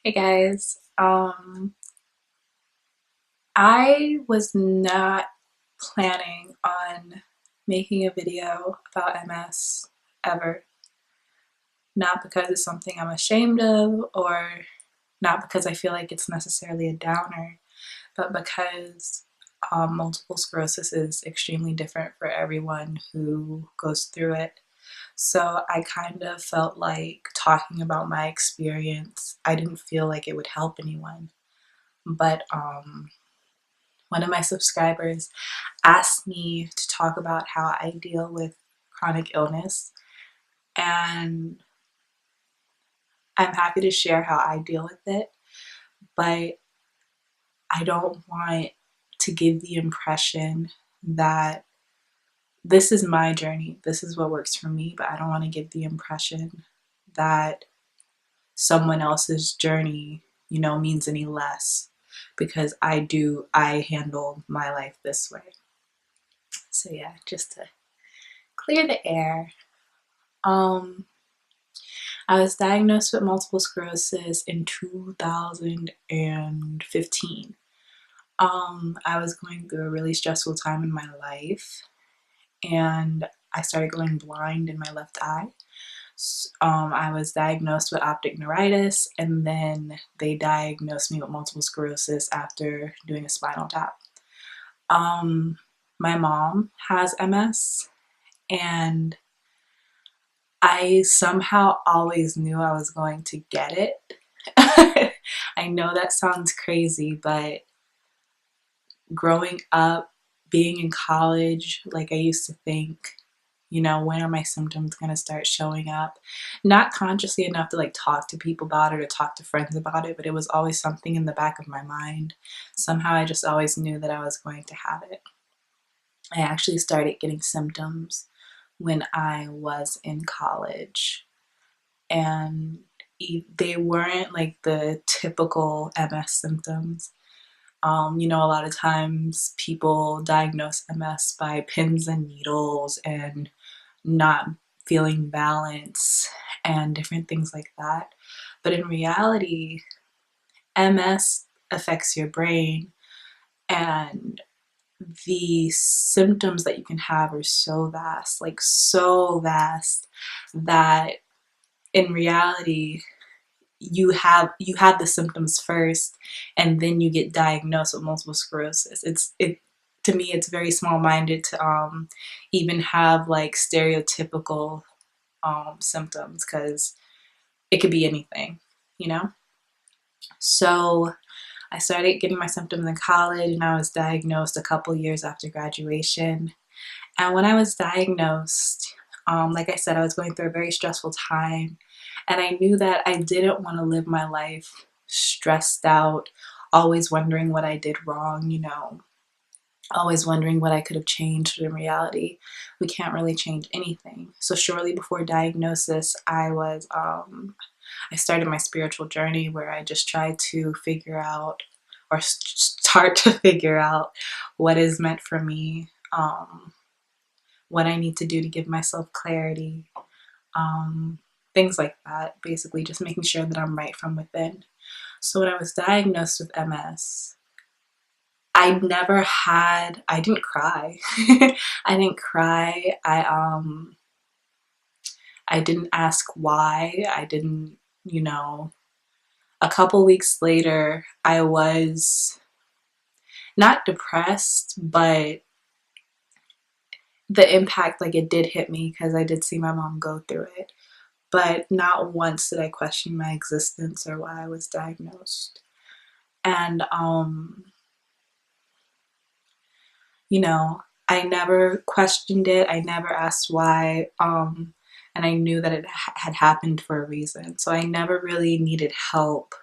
Hey guys, I was not planning on making a video about MS ever. Not because it's something I'm ashamed of, or not because I feel like it's necessarily a downer, but because multiple sclerosis is extremely different for everyone who goes through it. So I kind of felt like talking about my experience, I didn't feel like it would help anyone. But one of my subscribers asked me to talk about how I deal with chronic illness, and I'm happy to share how I deal with it, but I don't want to give the impression that this is my journey, this is what works for me, but I don't want to give the impression that someone else's journey, means any less because I handle my life this way. So yeah, just to clear the air. Um, I was diagnosed with multiple sclerosis in 2015. I was going through a really stressful time in my life, and I started going blind in my left eye. I was diagnosed with optic neuritis, and then they diagnosed me with multiple sclerosis after doing a spinal tap. Um, my mom has MS, and I somehow always knew I was going to get it. I know that sounds crazy, but growing up, being in college, like I used to think, when are my symptoms going to start showing up? Not consciously enough to like talk to people about it or talk to friends about it, but it was always something in the back of my mind. Somehow I just always knew that I was going to have it. I actually started getting symptoms when I was in college, and they weren't like the typical MS symptoms. A lot of times people diagnose MS by pins and needles and not feeling balance and different things like that. But in reality, MS affects your brain, and the symptoms that you can have are so vast, like so vast, that in reality you have the symptoms first, and then you get diagnosed with multiple sclerosis. It to me it's very small-minded to even have like stereotypical symptoms, because it could be anything, you know. So I started getting my symptoms in college, and I was diagnosed a couple years after graduation. And when I was diagnosed, like I said, I was going through a very stressful time, and I knew that I didn't want to live my life stressed out, always wondering what I did wrong, always wondering what I could have changed. But in reality, we can't really change anything. So shortly before diagnosis, I started my spiritual journey, where I just tried to figure out, or start to figure out, what is meant for me, what I need to do to give myself clarity, um, things like that. Basically, just making sure that I'm right from within. So when I was diagnosed with MS, I didn't cry. I didn't cry. I didn't ask why. I didn't, a couple weeks later, I was not depressed, but the impact, like, it did hit me because I did see my mom go through it. But not once did I question my existence or why I was diagnosed. And, you know, I never questioned it. I never asked why. And I knew that it had happened for a reason. So I never really needed help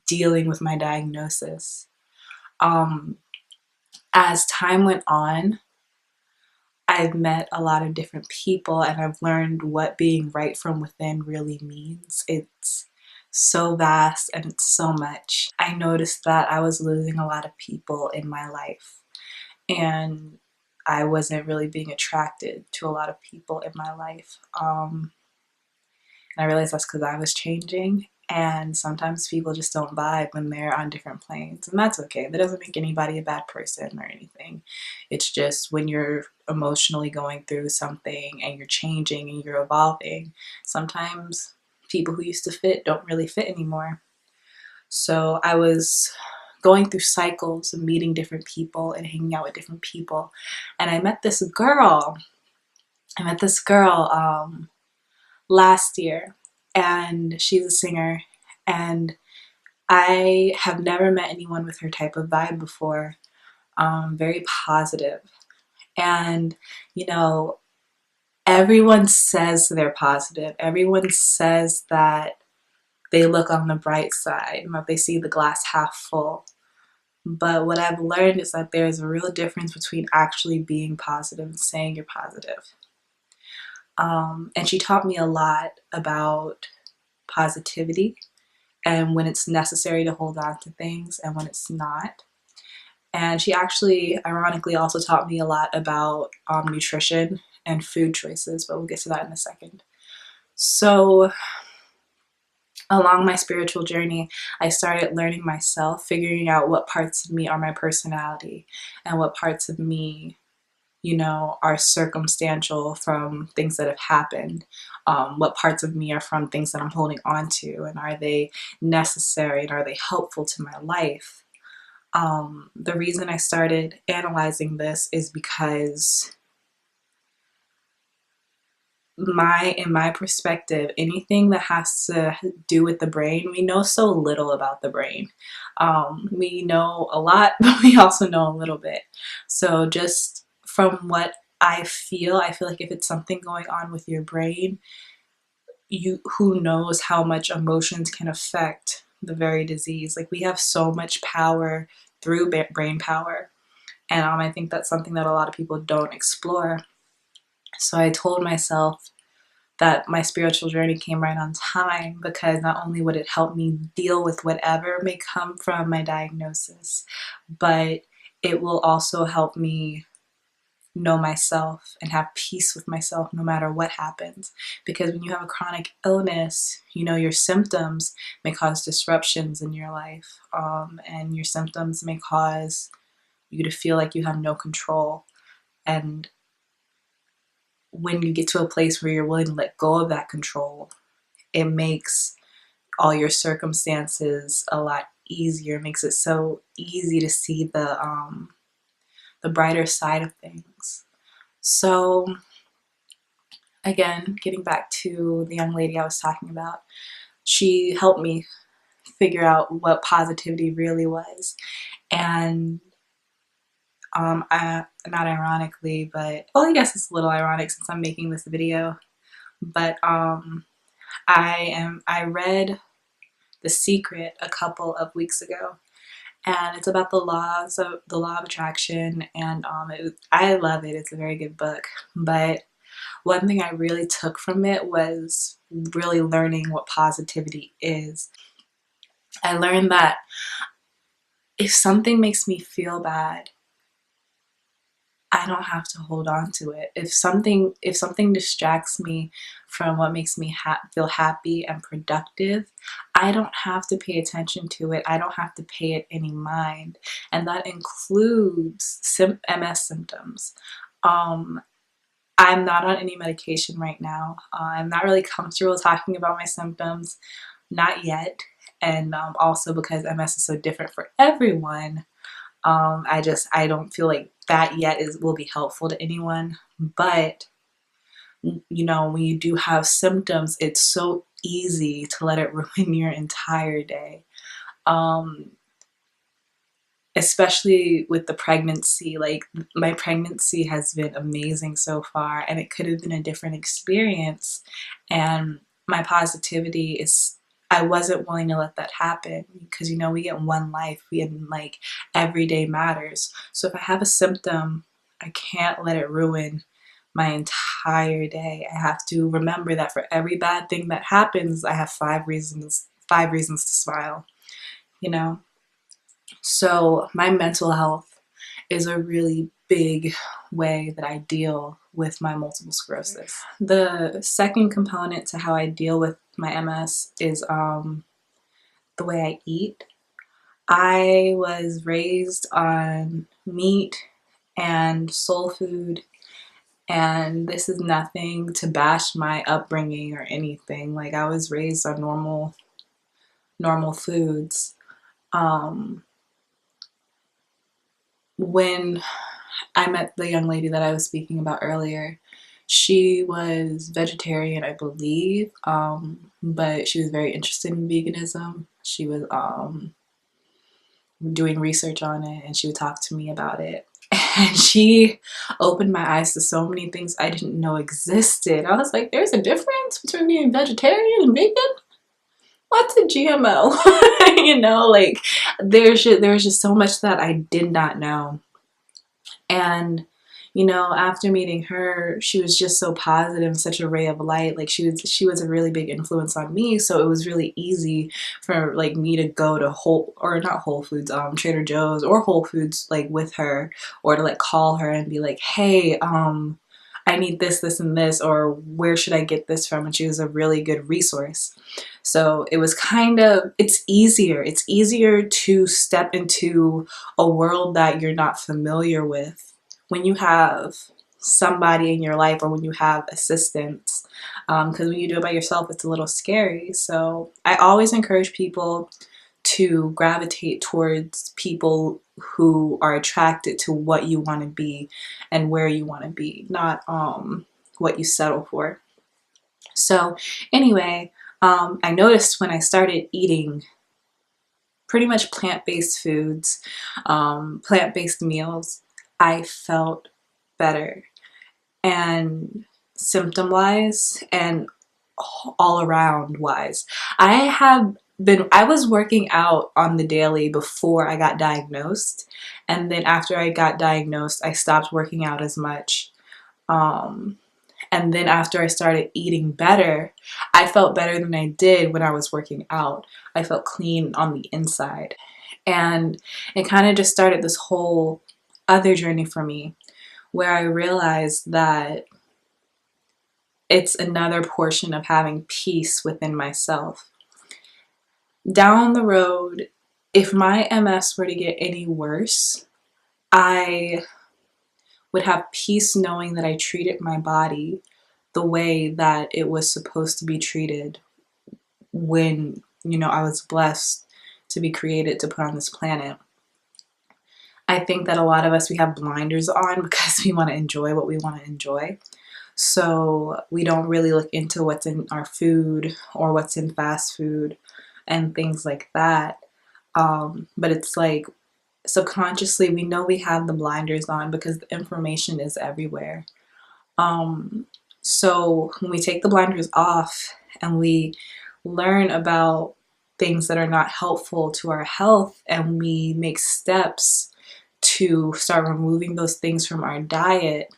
dealing with my diagnosis. Um, as time went on, I've met a lot of different people, and I've learned what being right from within really means. It's so vast and it's so much. I noticed that I was losing a lot of people in my life, and I wasn't really being attracted to a lot of people in my life. And I realized that's because I was changing. And sometimes people just don't vibe when they're on different planes, and that's okay. That doesn't make anybody a bad person or anything. It's just when you're emotionally going through something and you're changing and you're evolving, sometimes people who used to fit don't really fit anymore. So I was going through cycles of meeting different people and hanging out with different people, and I met this girl. I met this girl last year, and she's a singer, and I have never met anyone with her type of vibe before. Very positive. And, you know, everyone says they're positive. Everyone says that they look on the bright side, that they see the glass half full. But what I've learned is that there's a real difference between actually being positive and saying you're positive. And she taught me a lot about positivity and when it's necessary to hold on to things and when it's not. And she actually, ironically, also taught me a lot about nutrition and food choices, but we'll get to that in a second. So, along my spiritual journey, I started learning myself, figuring out what parts of me are my personality and what parts of me, you know, are circumstantial from things that have happened. What parts of me are from things that I'm holding on to, and are they necessary and are they helpful to my life? The reason I started analyzing this is because in my perspective, anything that has to do with the brain, we know so little about the brain. We know a lot, but we also know a little bit. So just from what I feel like if it's something going on with your brain, who knows how much emotions can affect the very disease. Like, we have so much power through brain power, and I think that's something that a lot of people don't explore. So I told myself that my spiritual journey came right on time, because not only would it help me deal with whatever may come from my diagnosis, but it will also help me know myself and have peace with myself no matter what happens. Because when you have a chronic illness, you know, your symptoms may cause disruptions in your life, and your symptoms may cause you to feel like you have no control. And when you get to a place where you're willing to let go of that control, it makes all your circumstances a lot easier. It makes it so easy to see the brighter side of things. So again, getting back to the young lady I was talking about, she helped me figure out what positivity really was. And not ironically, but, well, I guess it's a little ironic since I'm making this video, but I read The Secret a couple of weeks ago, and it's about the law of attraction, and I love it. It's a very good book. But one thing I really took from it was really learning what positivity is. I learned that if something makes me feel bad, I don't have to hold on to it. If something distracts me from what makes me feel happy and productive, I don't have to pay attention to it. I don't have to pay it any mind. And that includes MS symptoms. I'm not on any medication right now. I'm not really comfortable talking about my symptoms, not yet. And also because MS is so different for everyone, I don't feel like that yet will be helpful to anyone. But, you know, when you do have symptoms, it's so easy to let it ruin your entire day. Especially with the pregnancy. Like, my pregnancy has been amazing so far, and it could have been a different experience. And my positivity is, I wasn't willing to let that happen, because, you know, we get one life, like, every day matters. So if I have a symptom, I can't let it ruin my entire day. I have to remember that for every bad thing that happens, I have 5 reasons to smile, you know? So my mental health is a really big way that I deal with my multiple sclerosis. The second component to how I deal with my MS is the way I eat. I was raised on meat and soul food, and this is nothing to bash my upbringing or anything. Like, I was raised on normal foods. Um, when I met the young lady that I was speaking about earlier, she was vegetarian, I believe, but she was very interested in veganism. She was doing research on it, and she would talk to me about it. And she opened my eyes to so many things I didn't know existed. I was like, there's a difference between being vegetarian and vegan? What's a GMO? You know, like, there's just so much that I did not know. And you know, after meeting her, she was just so positive, such a ray of light. Like, she was a really big influence on me, so it was really easy for like me to go to Whole Foods, Trader Joe's or Whole Foods, like, with her, or to like call her and be like, hey, I need this and this, or where should I get this from? And she was a really good resource. So it was it's easier to step into a world that you're not familiar with when you have somebody in your life, or when you have assistance, because when you do it by yourself, it's a little scary. So I always encourage people to gravitate towards people who are attracted to what you want to be and where you want to be, not what you settle for. So anyway, I noticed when I started eating pretty much plant-based foods, plant-based meals, I felt better. And symptom-wise and all around wise. I was working out on the daily before I got diagnosed. And then after I got diagnosed, I stopped working out as much. Um, and then after I started eating better, I felt better than I did when I was working out. I felt clean on the inside. And it kind of just started this whole other journey for me, where I realized that it's another portion of having peace within myself. Down the road, if my MS were to get any worse, I would have peace knowing that I treated my body the way that it was supposed to be treated when, I was blessed to be created to put on this planet. I think that a lot of us, we have blinders on because we want to enjoy what we want to enjoy. So we don't really look into what's in our food or what's in fast food and things like that. But it's like, subconsciously, we know we have the blinders on because the information is everywhere. So when we take the blinders off and we learn about things that are not helpful to our health, and we make steps to start removing those things from our diet,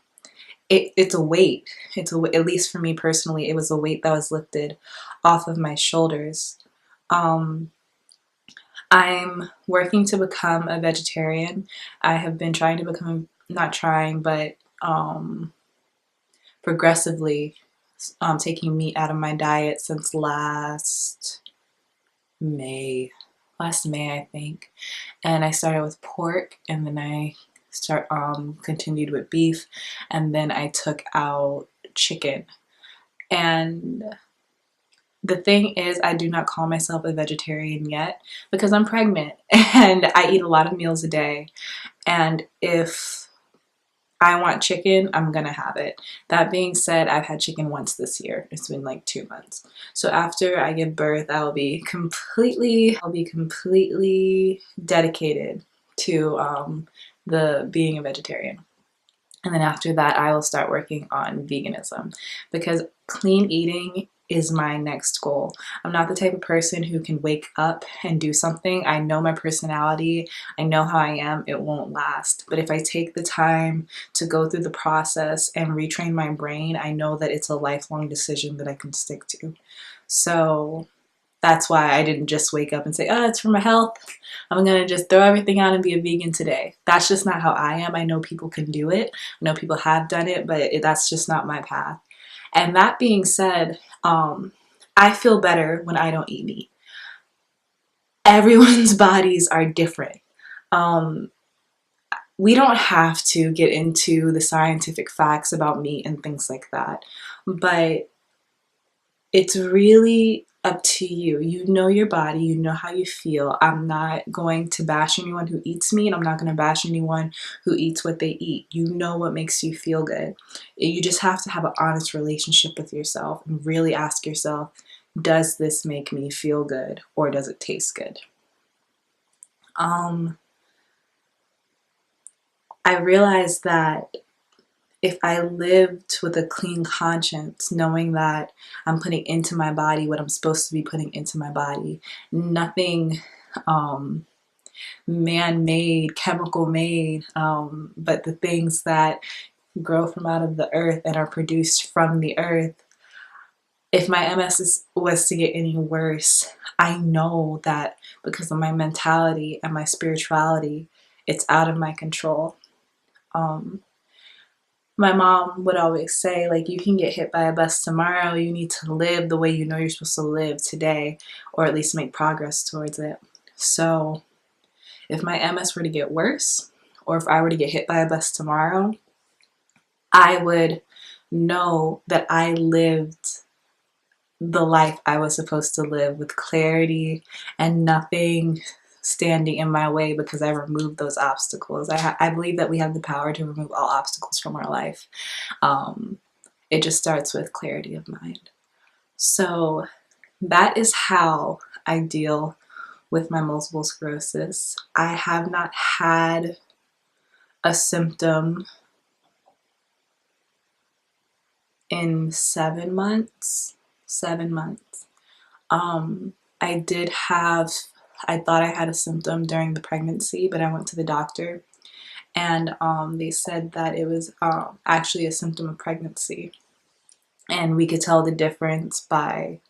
it's a weight. At least for me personally, it was a weight that was lifted off of my shoulders. I'm working to become a vegetarian. I have been trying to become, not trying, but progressively taking meat out of my diet since last May. Last May, I think. And I started with pork, and then I continued with beef, and then I took out chicken. And the thing is, I do not call myself a vegetarian yet because I'm pregnant and I eat a lot of meals a day. And if I want chicken, I'm gonna have it. That being said, I've had chicken once this year. It's been like 2 months. So after I give birth, I'll be completely dedicated to the being a vegetarian. And then after that, I will start working on veganism, because clean eating is my next goal. I'm not the type of person who can wake up and do something. I know my personality. I know how I am. It won't last. But if I take the time to go through the process and retrain my brain, I know that it's a lifelong decision that I can stick to. So that's why I didn't just wake up and say, oh, it's for my health, I'm gonna just throw everything out and be a vegan today. That's just not how I am. I know people can do it. I know people have done it, but that's just not my path. And that being said, I feel better when I don't eat meat. everyone's bodies are different. We don't have to get into the scientific facts about meat and things like that, but it's really up to you. You know your body, you know how you feel. I'm not going to bash anyone who eats meat. I'm not going to bash anyone who eats what they eat. You know what makes you feel good. You just have to have an honest relationship with yourself and really ask yourself, does this make me feel good or does it taste good? I realized that if I lived with a clean conscience, knowing that I'm putting into my body what I'm supposed to be putting into my body, nothing man-made, chemical-made, but the things that grow from out of the earth and are produced from the earth. If my MS was to get any worse, I know that because of my mentality and my spirituality, it's out of my control. My mom would always say, like, you can get hit by a bus tomorrow. You need to live the way you know you're supposed to live today, or at least make progress towards it. So if my MS were to get worse, or if I were to get hit by a bus tomorrow, I would know that I lived the life I was supposed to live with clarity and nothing standing in my way because I removed those obstacles. I believe that we have the power to remove all obstacles from our life. It just starts with clarity of mind. So that is how I deal with my multiple sclerosis. I have not had a symptom in 7 months. 7 months. I did have, I thought I had a symptom during the pregnancy, but I went to the doctor and they said that it was actually a symptom of pregnancy. And we could tell the difference by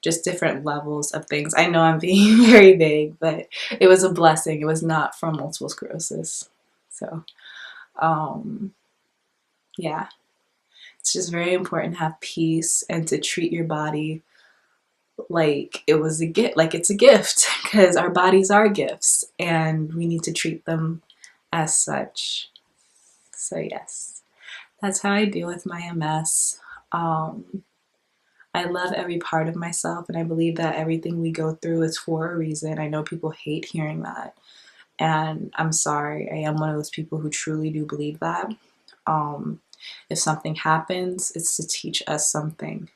just different levels of things. I know I'm being very vague, but it was a blessing. It was not from multiple sclerosis. So, yeah, it's just very important to have peace and to treat your body like it was a gift, like it's a gift, because our bodies are gifts and we need to treat them as such. So yes, that's how I deal with my MS. I love every part of myself and I believe that everything we go through is for a reason. I know people hate hearing that and I'm sorry. I am one of those people who truly do believe that. If something happens, it's to teach us something.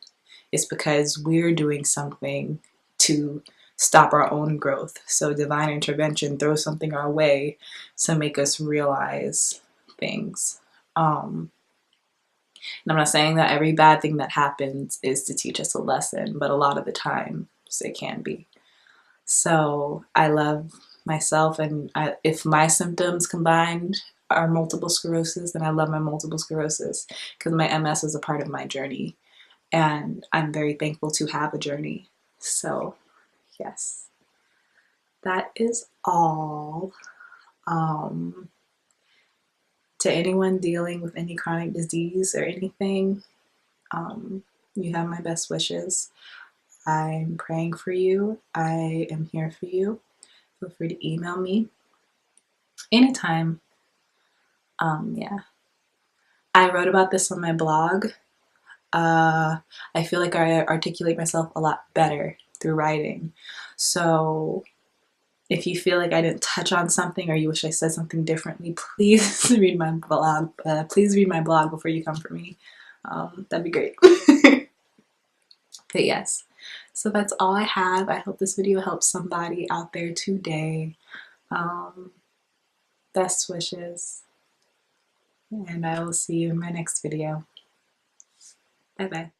It's because we're doing something to stop our own growth. So divine intervention throws something our way to make us realize things. And I'm not saying that every bad thing that happens is to teach us a lesson, but a lot of the times it can be. So I love myself, and if my symptoms combined are multiple sclerosis, then I love my multiple sclerosis because my MS is a part of my journey. And I'm very thankful to have a journey. So, yes, that is all. To anyone dealing with any chronic disease or anything, you have my best wishes. I'm praying for you. I am here for you. Feel free to email me anytime. Yeah. I wrote about this on my blog. I feel like I articulate myself a lot better through writing. So if you feel like I didn't touch on something or you wish I said something differently, please read my blog. Please read my blog before you come for me. That'd be great. But yes, so that's all I have. I hope this video helps somebody out there today. Best wishes, and I will see you in my next video. Bye bye.